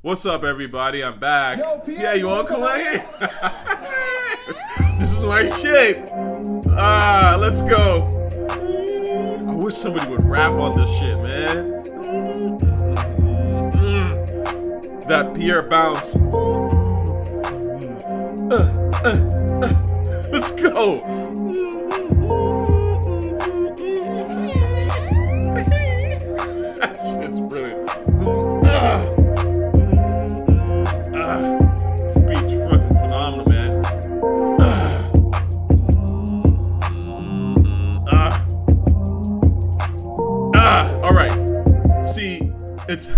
What's up, everybody? I'm back. Yo, Pierre, yeah, you want to come come on. in? This is my shit. Let's go. I wish somebody would rap on this shit, man. That Pierre bounce. Let's go. That shit's brilliant. This beat's fucking phenomenal, man. All right. See, it's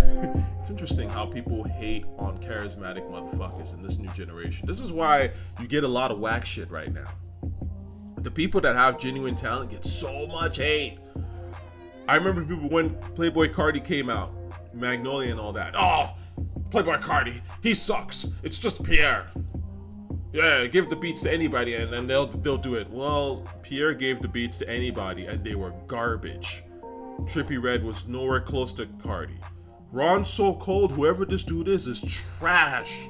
interesting how people hate on charismatic motherfuckers in this new generation. This is why you get a lot of whack shit right now. The people that have genuine talent get so much hate. I remember people when Playboi Carti came out, Magnolia and all that. Oh, Playboi Carti, he sucks. It's just Pierre. Yeah, give the beats to anybody and they'll do it. Well, Pierre gave the beats to anybody and they were garbage. Trippie Redd was nowhere close to Carti. Ron So Cold, whoever this dude is trash.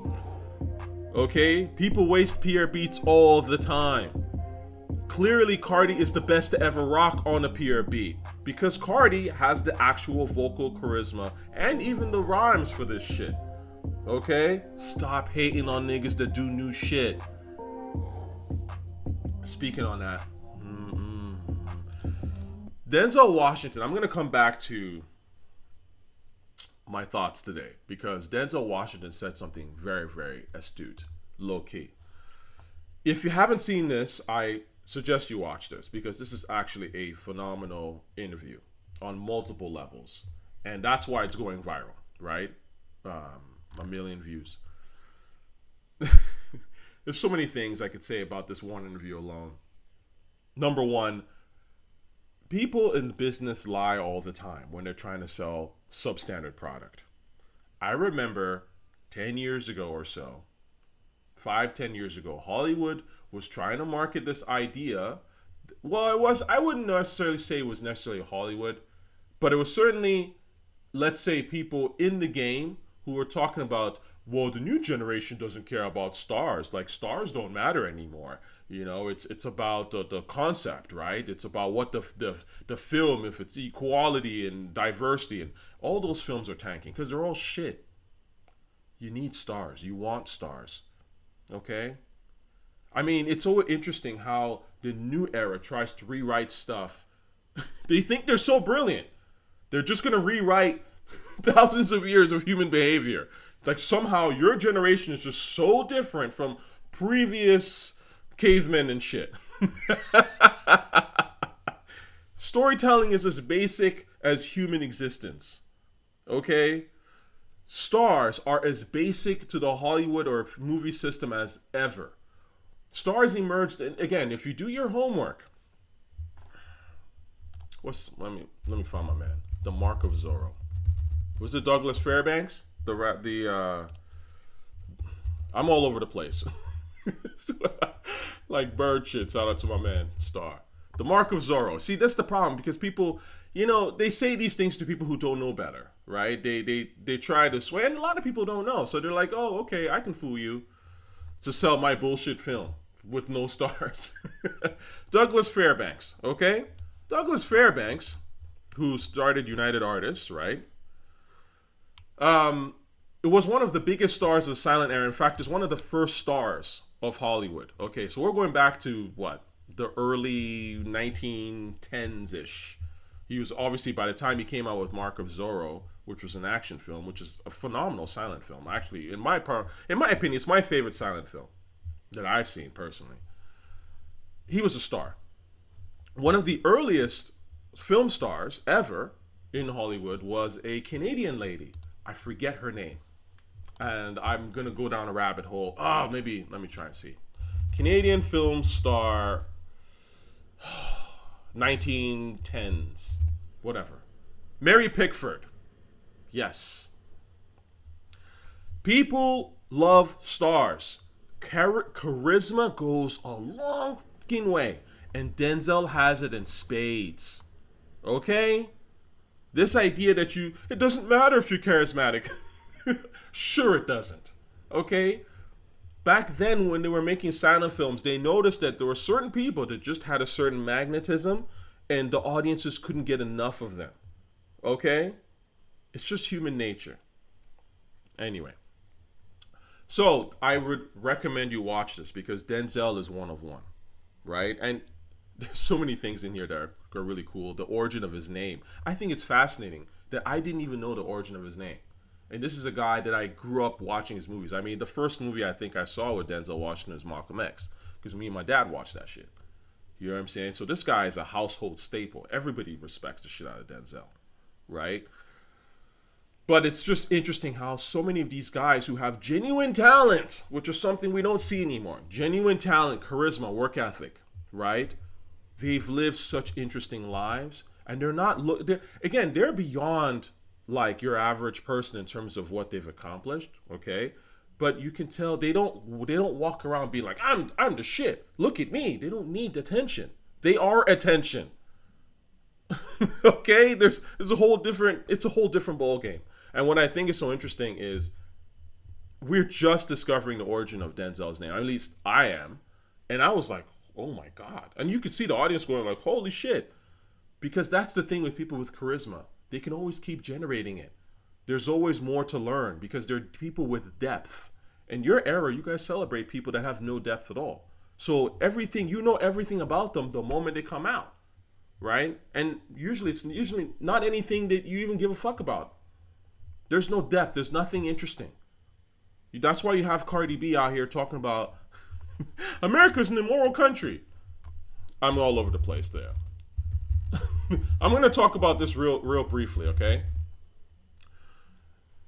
Okay? People waste Pierre beats all the time. Clearly, Carti is the best to ever rock on a Pierre beat because Carti has the actual vocal charisma and even the rhymes for this shit. Okay? Stop hating on niggas that do new shit. Speaking on that, Denzel Washington, I'm going to come back to my thoughts today because Denzel Washington said something very, very astute, low-key. If you haven't seen this, I suggest you watch this because this is actually a phenomenal interview on multiple levels. And that's why it's going viral, right? 1 million views. There's so many things I could say about this one interview alone. Number one, people in business lie all the time when they're trying to sell substandard product. I remember 10 years ago or so, 5-10 years ago, Hollywood was trying to market this idea. Well, I wouldn't necessarily say it was necessarily Hollywood, but it was certainly, let's say, people in the game who were talking about, well, the new generation doesn't care about stars. Like, stars don't matter anymore. You know, it's about the concept, right? It's about what the film, if it's equality and diversity, and all those films are tanking because they're all shit. You need stars. You want stars. Okay? I mean, it's so interesting how the new era tries to rewrite stuff. They think they're so brilliant. They're just going to rewrite thousands of years of human behavior. Like somehow your generation is just so different from previous cavemen and shit. Storytelling is as basic as human existence. Okay? Stars are as basic to the Hollywood or movie system as ever. Stars emerged, and again, if you do your homework, let me find my man. The Mark of Zorro. Was it Douglas Fairbanks? I'm all over the place. Like bird shit. Shout out to my man, Star. The Mark of Zorro. See, that's the problem because people, they say these things to people who don't know better, right? They try to sway, and a lot of people don't know. So they're like, oh, okay, I can fool you to sell my bullshit film with no stars. Douglas Fairbanks, okay? Douglas Fairbanks, who started United Artists, right? It was one of the biggest stars of the silent era. In fact, it's one of the first stars of Hollywood. Okay, so we're going back to what? The early 1910s-ish. He was obviously, by the time he came out with Mark of Zorro, which was an action film, which is a phenomenal silent film. Actually, in my opinion, it's my favorite silent film that I've seen personally. He was a star. One of the earliest film stars ever in Hollywood was a Canadian lady. I forget her name. And I'm going to go down a rabbit hole. Maybe, let me try and see. Canadian film star, 1910s, whatever. Mary Pickford. Yes. People love stars. Charisma goes a long fucking way. And Denzel has it in spades. Okay? This idea that it doesn't matter if you're charismatic. Sure it doesn't. Okay? Back then when they were making silent films, they noticed that there were certain people that just had a certain magnetism and the audiences couldn't get enough of them. Okay? It's just human nature. Anyway. So, I would recommend you watch this because Denzel is one of one. Right? And there's so many things in here that are really cool. The origin of his name. I think it's fascinating that I didn't even know the origin of his name. And this is a guy that I grew up watching his movies. I mean, the first movie I think I saw with Denzel Washington was Malcolm X. Because me and my dad watched that shit. You know what I'm saying? So this guy is a household staple. Everybody respects the shit out of Denzel. Right? But it's just interesting how so many of these guys who have genuine talent, which is something we don't see anymore. Genuine talent, charisma, work ethic. Right? They've lived such interesting lives. And they're not... they're beyond... like your average person in terms of what they've accomplished, okay? But you can tell they don't walk around being like, I'm the shit. Look at me. They don't need attention. They are attention. Okay? There's a whole different ball game. And what I think is so interesting is we're just discovering the origin of Denzel's name. At least I am. And I was like, oh my God. And you could see the audience going like, holy shit. Because that's the thing with people with charisma. They can always keep generating it. There's always more to learn because they're people with depth. In your era, you guys celebrate people that have no depth at all. So everything about them the moment they come out, right? And it's usually not anything that you even give a fuck about. There's no depth. There's nothing interesting. That's why you have Cardi B out here talking about America's an immoral country. I'm all over the place there. I'm going to talk about this real briefly, okay?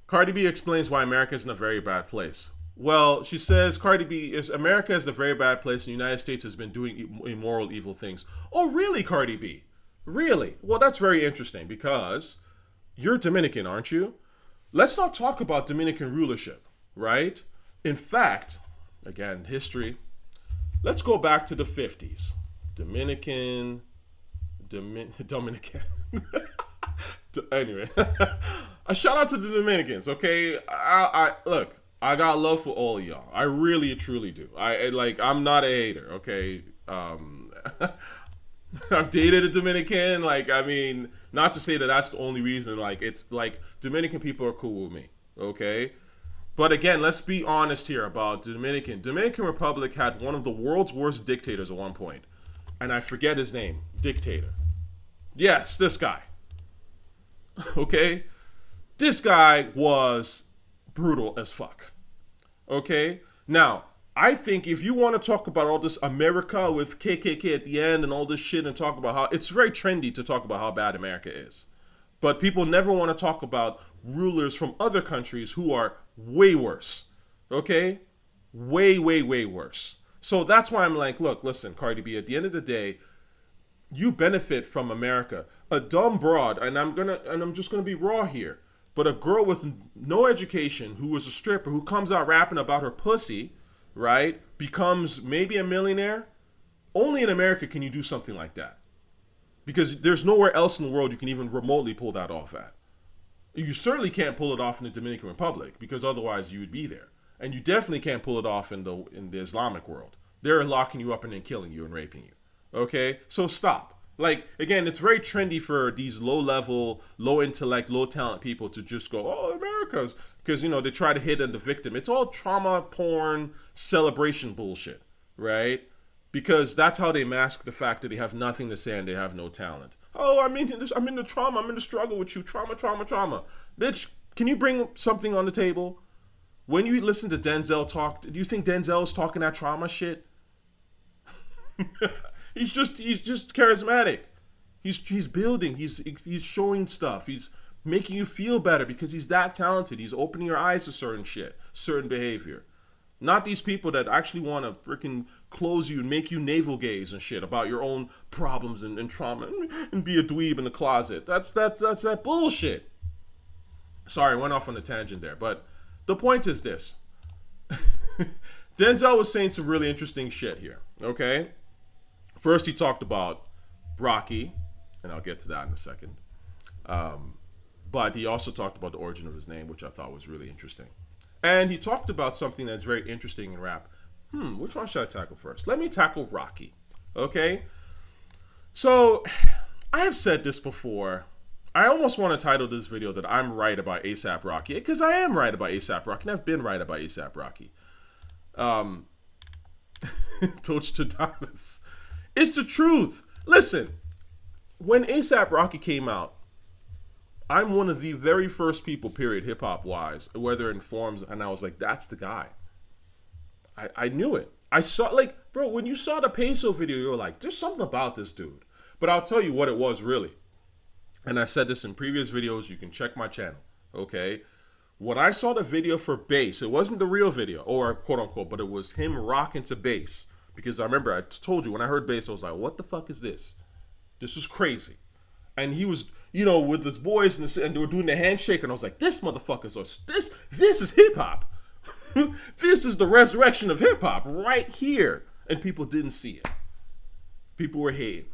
Cardi B explains why America is in a very bad place. Well, she says America is a very bad place and the United States has been doing immoral, evil things. Oh, really, Cardi B? Really? Well, that's very interesting because you're Dominican, aren't you? Let's not talk about Dominican rulership, right? In fact, again, history. Let's go back to the 50s. Dominican. Anyway, a shout out to the Dominicans. Okay, I look. I got love for all of y'all. I really, truly do. I'm not a hater. Okay, I've dated a Dominican. Not to say that that's the only reason. It's like Dominican people are cool with me. Okay, but again, let's be honest here about Dominican Republic had one of the world's worst dictators at one point, and I forget his name. Dictator. Yes, this guy. Okay? This guy was brutal as fuck. Okay? Now, I think if you want to talk about all this America with KKK at the end and all this shit and talk about how... It's very trendy to talk about how bad America is. But people never want to talk about rulers from other countries who are way worse. Okay? Way, way, way worse. So that's why I'm like, look, listen, Cardi B, at the end of the day... You benefit from America. A dumb broad, and I'm just gonna be raw here, but a girl with no education who was a stripper who comes out rapping about her pussy, right, becomes maybe a millionaire. Only in America can you do something like that. Because there's nowhere else in the world you can even remotely pull that off at. You certainly can't pull it off in the Dominican Republic because otherwise you would be there. And you definitely can't pull it off in the Islamic world. They're locking you up and then killing you and raping you. Okay, so stop. Again, it's very trendy for these low-level, low-intellect, low-talent people to just go, oh, America's, because, they try to hit on the victim. It's all trauma, porn, celebration bullshit, right? Because that's how they mask the fact that they have nothing to say and they have no talent. Oh, I'm in the trauma, I'm in the struggle with you, trauma. Bitch, can you bring something on the table? When you listen to Denzel talk, do you think Denzel is talking that trauma shit? He's just charismatic. He's building. He's showing stuff. He's making you feel better because he's that talented. He's opening your eyes to certain shit, certain behavior. Not these people that actually want to freaking close you and make you navel gaze and shit about your own problems and trauma and be a dweeb in the closet. That's that bullshit. Sorry, I went off on a tangent there, but the point is this. Denzel was saying some really interesting shit here, okay? First, he talked about Rocky, and I'll get to that in a second, But he also talked about the origin of his name, which I thought was really interesting. And he talked about something that's very interesting in rap. Which one should I tackle first? Let me tackle Rocky. Okay? So, I have said this before. I almost want to title this video that I'm right about A$AP Rocky, because I am right about A$AP Rocky, and I've been right about A$AP Rocky. tochiRTA. It's the truth. Listen, when A$AP Rocky came out, I'm one of the very first people, period, hip-hop wise, whether in forums, and I was like, that's the guy. I knew it. I saw, like, bro, when you saw the Peso video, you were like, there's something about this dude. But I'll tell you what it was really. And I said this in previous videos. You can check my channel, okay? When I saw the video for bass, it wasn't the real video, or quote unquote, but it was him rocking to bass. Because I remember I told you, when I heard bass, I was like, what the fuck is this? This is crazy. And he was, you know, with his boys, and they were doing the handshake, and I was like, this motherfucker's, this is hip hop. This is the resurrection of hip hop right here. And people didn't see it. People were hating.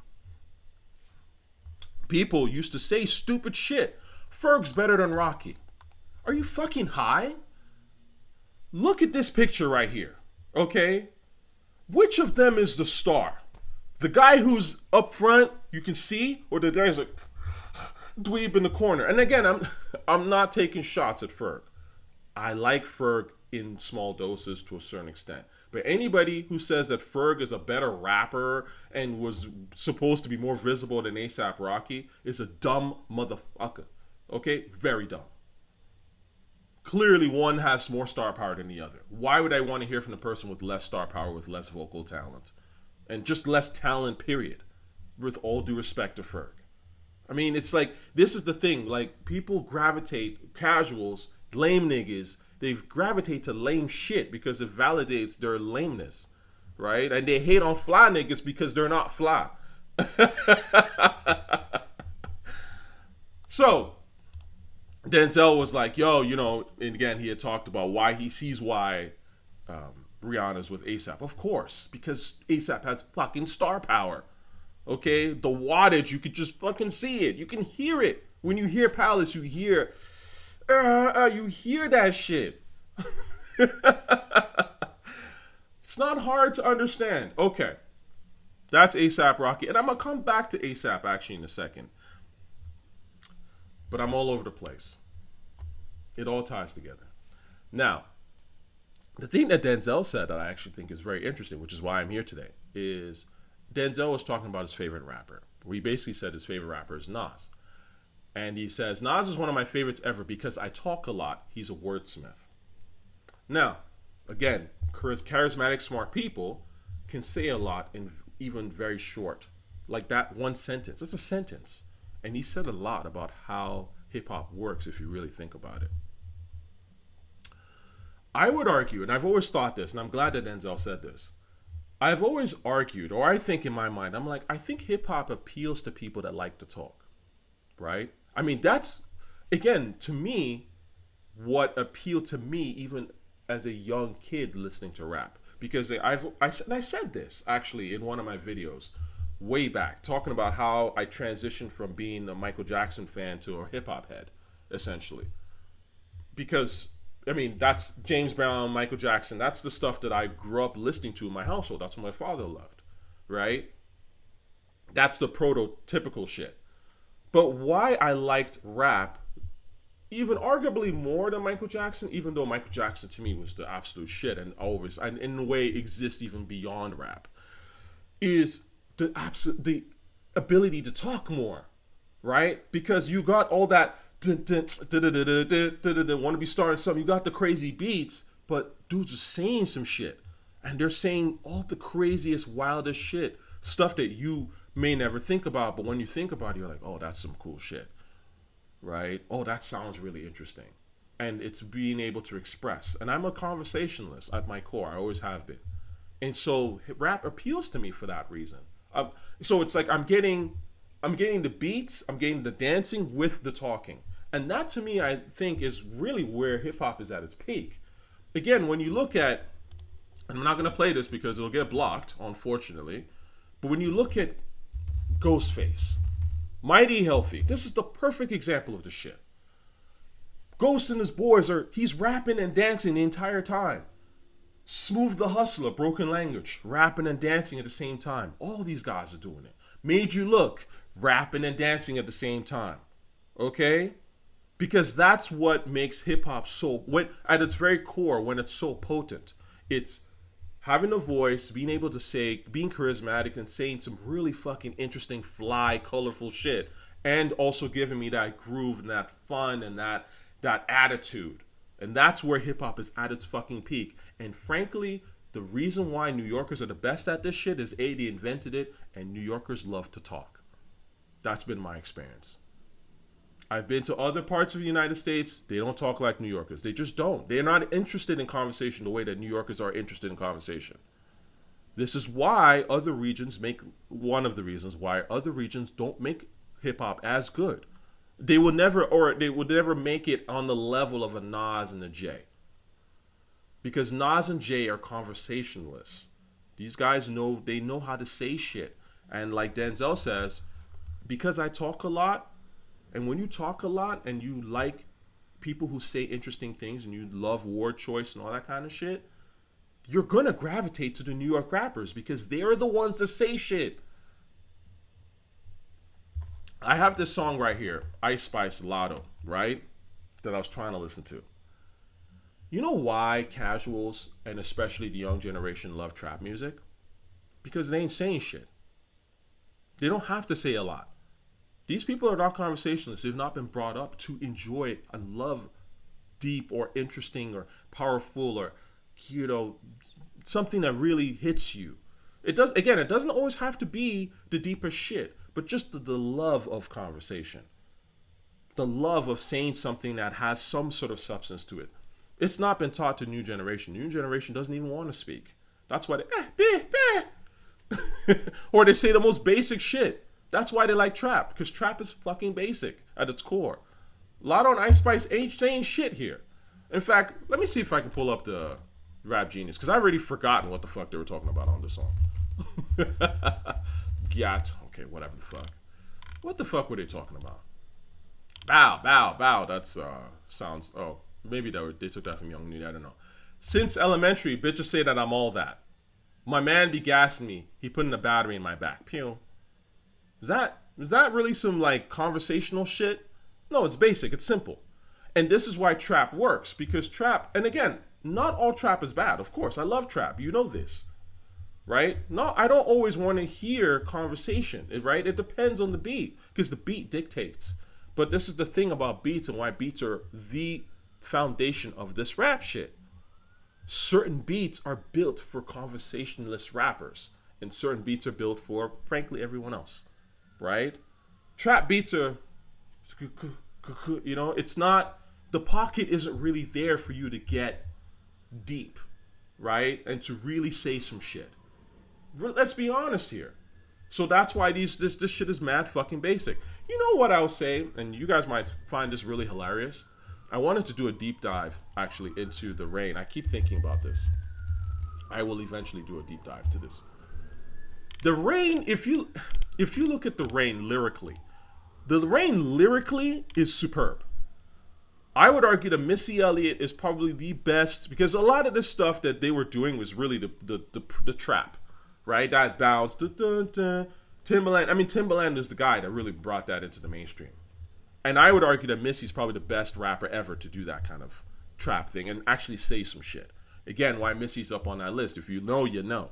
People used to say stupid shit. Ferg's better than Rocky. Are you fucking high? Look at this picture right here, okay? Which of them is the star? The guy who's up front, you can see, or the guy's like dweeb in the corner? And again, I'm not taking shots at Ferg. I like Ferg in small doses to a certain extent. But anybody who says that Ferg is a better rapper and was supposed to be more visible than A$AP Rocky is a dumb motherfucker. Okay? Very dumb. Clearly one has more star power than the other. Why would I want to hear from the person with less star power, with less vocal talent? And just less talent, period. With all due respect to Ferg. I mean, it's like, this is the thing. Like, people gravitate, casuals, lame niggas, they gravitate to lame shit because it validates their lameness, right? And they hate on fly niggas because they're not fly. So, Denzel was like, yo, you know, and again, he had talked about why he sees why Rihanna's with A$AP. Of course, because A$AP has fucking star power, okay? The wattage, you could just fucking see it. You can hear it. When you hear Palace, you hear that shit. It's not hard to understand. Okay. That's A$AP Rocky. And I'm going to come back to A$AP actually in a second. But I'm all over the place. It all ties together. Now, the thing that Denzel said that I actually think is very interesting, which is why I'm here today, is Denzel was talking about his favorite rapper. He basically said his favorite rapper is Nas. And he says, Nas is one of my favorites ever because I talk a lot. He's a wordsmith. Now, again, charismatic, smart people can say a lot in even very short. Like that one sentence. It's a sentence. And he said a lot about how hip-hop works if you really think about it. I would argue, and I've always thought this, and I'm glad that Denzel said this. I've always argued, or I think in my mind, I'm like, I think hip-hop appeals to people that like to talk. Right? I mean, that's, again, to me, what appealed to me even as a young kid listening to rap. Because I said this, actually, in one of my videos way back, talking about how I transitioned from being a Michael Jackson fan to a hip-hop head, essentially. Because, I mean, that's James Brown, Michael Jackson, that's the stuff that I grew up listening to in my household. That's what my father loved, right? That's the prototypical shit. But why I liked rap, even arguably more than Michael Jackson, even though Michael Jackson to me was the absolute shit and always, and in a way exists even beyond rap, is the ability to talk more, right? Because you got all that want to be starting something, you got the crazy beats, but dudes are saying some shit, and they're saying all the craziest, wildest shit, stuff that you may never think about, but when you think about it, you're like, oh, that's some cool shit, right? Oh, that sounds really interesting. And it's being able to express. And I'm a conversationalist at my core. I always have been. And so rap appeals to me for that reason. So it's like I'm getting the beats, I'm getting the dancing with the talking. And that to me, I think, is really where hip hop is at its peak. Again, when you look at, and I'm not going to play this because it'll get blocked, unfortunately, but when you look at Ghostface, Mighty Healthy, this is the perfect example of the shit. Ghost and his boys he's rapping and dancing the entire time. Smooth the Hustler, Broken Language, rapping and dancing at the same time. All these guys are doing it. Made You Look, rapping and dancing at the same time. Okay? Because that's what makes hip hop at its very core, when it's so potent. It's having a voice, being able to say, being charismatic and saying some really fucking interesting, fly, colorful shit. And also giving me that groove and that fun and that attitude. And that's where hip hop is at its fucking peak. And frankly, the reason why New Yorkers are the best at this shit is A, they invented it, and New Yorkers love to talk. That's been my experience. I've been to other parts of the United States. They don't talk like New Yorkers. They just don't. They're not interested in conversation the way that New Yorkers are interested in conversation. This is why one of the reasons why other regions don't make hip hop as good. They would never make it on the level of a Nas and a Jay. Because Nas and Jay are conversationalists. These guys know how to say shit. And like Denzel says, because I talk a lot, and when you talk a lot and you like people who say interesting things and you love word choice and all that kind of shit, you're gonna gravitate to the New York rappers because they're the ones that say shit. I have this song right here, Ice Spice Latto, right? That I was trying to listen to. You know why casuals, and especially the young generation, love trap music? Because they ain't saying shit. They don't have to say a lot. These people are not conversationalists. They've not been brought up to enjoy and love deep or interesting or powerful or, something that really hits you. It doesn't always have to be the deepest shit, but just the love of conversation. The love of saying something that has some sort of substance to it. It's not been taught to new generation. New generation doesn't even want to speak. That's why they or they say the most basic shit. That's why they like trap, because trap is fucking basic at its core. Latto and Ice Spice ain't saying shit here. In fact, let me see if I can pull up the Rap Genius, because I've already forgotten what the fuck they were talking about on this song. Gyatt. Okay, whatever the fuck. What the fuck were they talking about? Bow. That's sounds. Oh, maybe they took that from Young Nudie. I don't know. Since elementary, bitches say that I'm all that. My man be gassing me. He putting a battery in my back. Pew. Is that really some like conversational shit? No, it's basic. It's simple. And this is why trap works, because trap, and again, not all trap is bad. Of course, I love trap. You know this. Right? No, I don't always want to hear conversation, right? It depends on the beat, because the beat dictates. But this is the thing about beats and why beats are the foundation of this rap shit. Certain beats are built for conversationalist rappers, and certain beats are built for, frankly, everyone else, right? Trap beats are, it's not, the pocket isn't really there for you to get deep, right? And to really say some shit. Let's be honest here. So that's why this shit is mad fucking basic. You know what I'll say, and you guys might find this really hilarious. I wanted to do a deep dive, actually, into The Rain. I keep thinking about this. I will eventually do a deep dive to this. The Rain, if you look at The Rain lyrically, The Rain lyrically is superb. I would argue that Missy Elliott is probably the best, because a lot of this stuff that they were doing was really the trap, right? That bounce, Timbaland. I mean, Timbaland is the guy that really brought that into the mainstream. And I would argue that Missy's probably the best rapper ever to do that kind of trap thing and actually say some shit. Again, why Missy's up on that list. If you know, you know.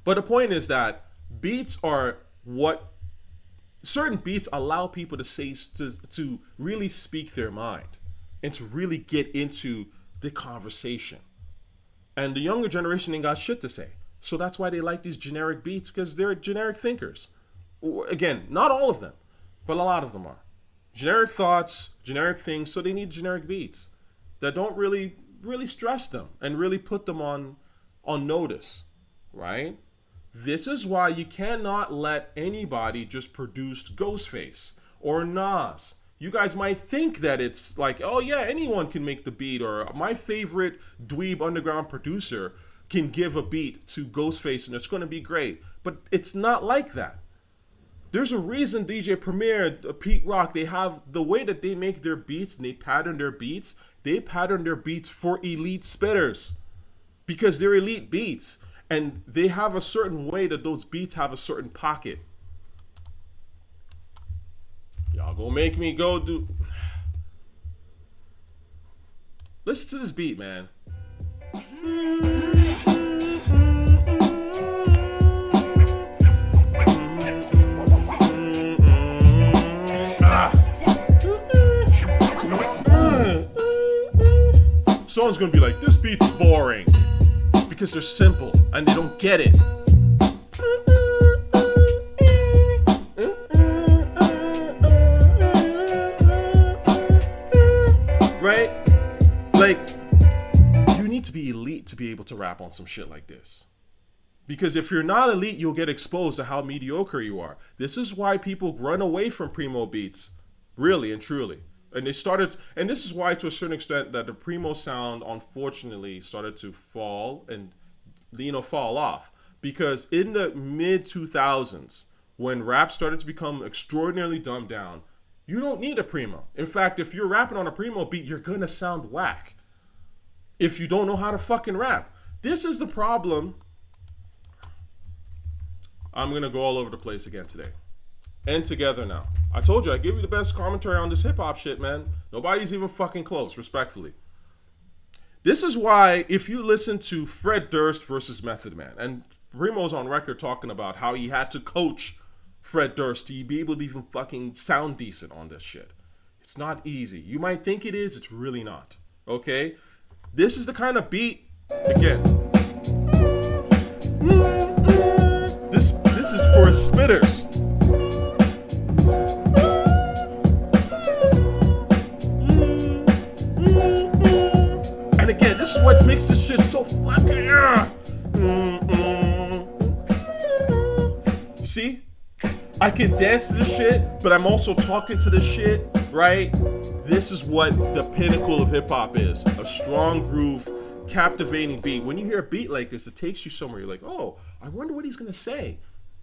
But the point is that beats are what certain beats allow people to say, to really speak their mind and to really get into the conversation. And the younger generation ain't got shit to say. So that's why they like these generic beats, because they're generic thinkers. Again, not all of them, but a lot of them are. Generic thoughts, generic things, so they need generic beats that don't really stress them and really put them on notice, right? This is why you cannot let anybody just produce Ghostface or Nas. You guys might think that it's like, oh yeah, anyone can make the beat, or my favorite dweeb underground producer can give a beat to Ghostface and it's going to be great. But it's not like that. There's a reason DJ Premier, Pete Rock, they have the way that they make their beats and they pattern their beats. They pattern their beats for elite spitters because they're elite beats. And they have a certain way that those beats have a certain pocket. Y'all gonna make me go do... Listen to this beat, man. Someone's gonna be like, this beat's boring. Because they're simple and they don't get it. Right? Like, you need to be elite to be able to rap on some shit like this. Because if you're not elite, you'll get exposed to how mediocre you are. This is why people run away from primo beats, really and truly. And they started, and this is why, to a certain extent, that the primo sound, unfortunately, started to fall and, fall off. Because in the mid 2000s, when rap started to become extraordinarily dumbed down, you don't need a primo. In fact, if you're rapping on a primo beat, you're gonna sound whack. If you don't know how to fucking rap, this is the problem. I'm gonna go all over the place again today. And together now. I told you, I give you the best commentary on this hip hop shit, man. Nobody's even fucking close, respectfully. This is why, if you listen to Fred Durst versus Method Man, and Primo's on record talking about how he had to coach Fred Durst to be able to even fucking sound decent on this shit. It's not easy. You might think it is, it's really not. Okay? This is the kind of beat, again. This is for spitters. And again, this is what makes this shit so fucking... You see? I can dance to this shit, but I'm also talking to this shit, right? This is what the pinnacle of hip-hop is. A strong groove, captivating beat. When you hear a beat like this, it takes you somewhere. You're like, oh, I wonder what he's going to say,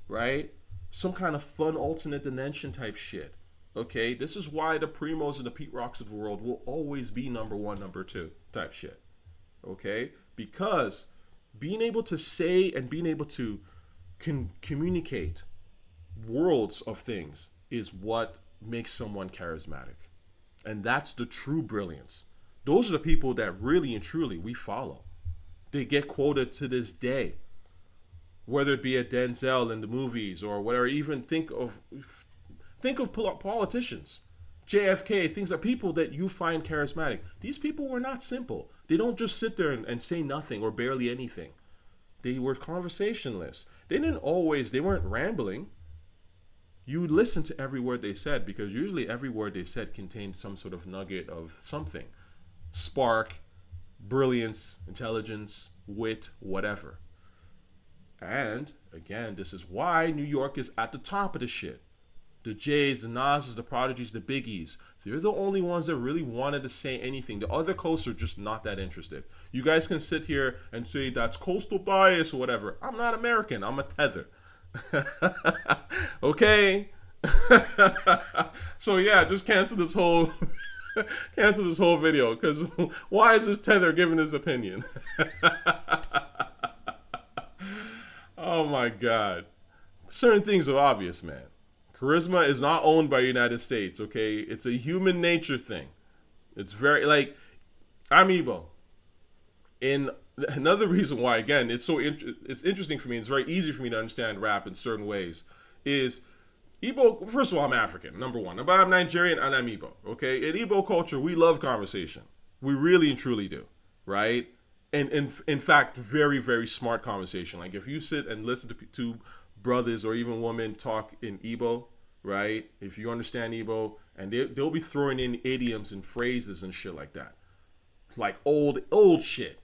right? Some kind of fun alternate dimension type shit, okay? This is why the Primos and the Pete Rocks of the world will always be number one, number two type shit, okay? Because being able to say and being able to communicate worlds of things is what makes someone charismatic. And that's the true brilliance. Those are the people that really and truly we follow. They get quoted to this day. Whether it be a Denzel in the movies or whatever, even think of politicians, JFK, things like people that you find charismatic. These people were not simple. They don't just sit there and say nothing or barely anything. They were conversationalists. They weren't rambling. You listen to every word they said, because usually every word they said contained some sort of nugget of something. Spark, brilliance, intelligence, wit, whatever. And, again, this is why New York is at the top of the shit. The Jays, the Nas's, the Prodigies, the Biggies. They're the only ones that really wanted to say anything. The other coasts are just not that interested. You guys can sit here and say that's coastal bias or whatever. I'm not American. I'm a tether. Okay. So yeah, just cancel this whole video, because why is this tether giving his opinion? Oh my god. Certain things are obvious, man. Charisma is not owned by the United States, okay? It's a human nature thing. It's very, like, I'm Igbo. And another reason why, again, it's interesting for me, it's very easy for me to understand rap in certain ways, is Igbo, first of all, I'm African, number one. But I'm Nigerian and I'm Igbo, okay? In Igbo culture, we love conversation. We really and truly do, right? And in fact, very, very smart conversation. Like, if you sit and listen to two brothers or even women talk in Igbo, right? If you understand Igbo, and they'll be throwing in idioms and phrases and shit like that. Like old shit.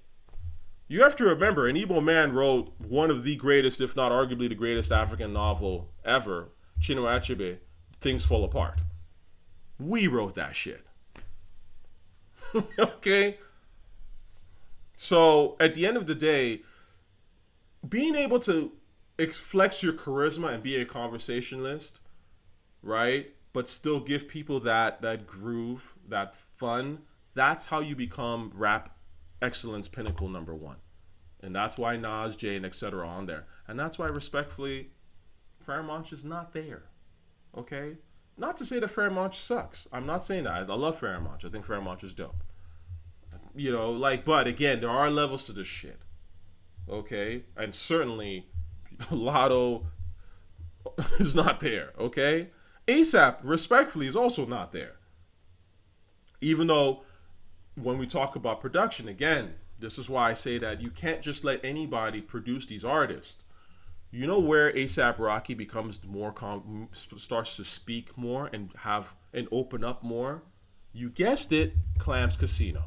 You have to remember, an Igbo man wrote one of the greatest, if not arguably the greatest African novel ever, Chinua Achebe, Things Fall Apart. We wrote that shit. Okay? So, at the end of the day, being able to flex your charisma and be a conversationalist right? But still give people that groove, that fun. That's how you become rap excellence pinnacle number one. And that's why Nas, Jay, and etc. are on there. And that's why, respectfully, Fairmont is not there. Okay? Not to say that Fairmont sucks. I'm not saying that. I love Fairmont. I think Fairmont is dope. You know, like, but again, there are levels to this shit. Okay? And certainly, Latto is not there. Okay? ASAP, respectfully, is also not there. Even though, when we talk about production, again, this is why I say that you can't just let anybody produce these artists. You know where ASAP Rocky becomes more starts to speak more and have and open up more? You guessed it, Clams Casino.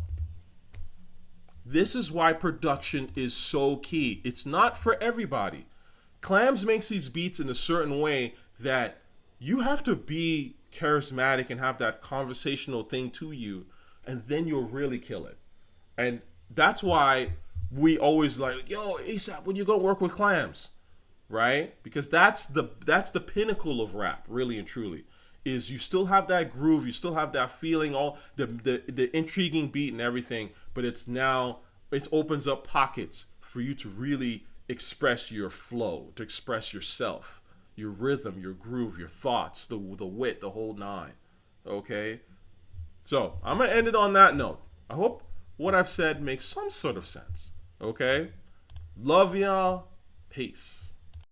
This is why production is so key. It's not for everybody. Clams makes these beats in a certain way that you have to be charismatic and have that conversational thing to you, and then you'll really kill it. And that's why we always like, yo, ASAP, when you gonna work with Clams? Right? Because that's the pinnacle of rap, really and truly. Is you still have that groove, you still have that feeling, all the intriguing beat and everything, but it opens up pockets for you to really express your flow, to express yourself, your rhythm, your groove, your thoughts, the wit, the whole nine. Okay? So I'm gonna end it on that note. I hope what I've said makes some sort of sense. Okay? Love y'all. Peace.